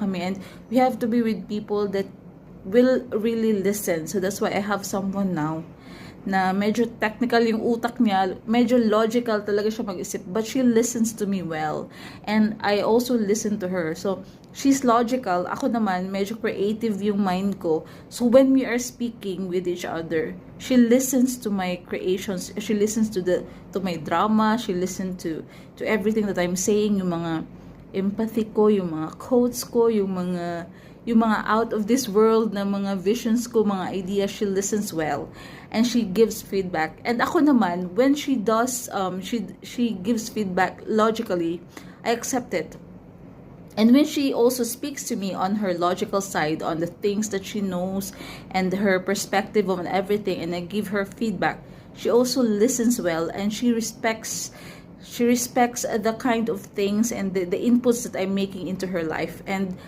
kami, and we have to be with people that will really listen. So that's why I have someone now na medyo technical yung utak niya, medyo logical talaga siya mag-isip, but she listens to me well. And I also listen to her. So, she's logical. Ako naman, medyo creative yung mind ko. So, when we are speaking with each other, she listens to my creations. She listens to my drama. She listens to everything that I'm saying, yung mga empathy ko, yung mga quotes ko, yung mga out of this world na mga visions ko, mga ideas. She listens well and she gives feedback. And ako naman, when she does she gives feedback logically, I accept it. And when she also speaks to me on her logical side, on the things that she knows and her perspective on everything, and I give her feedback, she also listens well, and she respects the kind of things and the inputs that I'm making into her life. And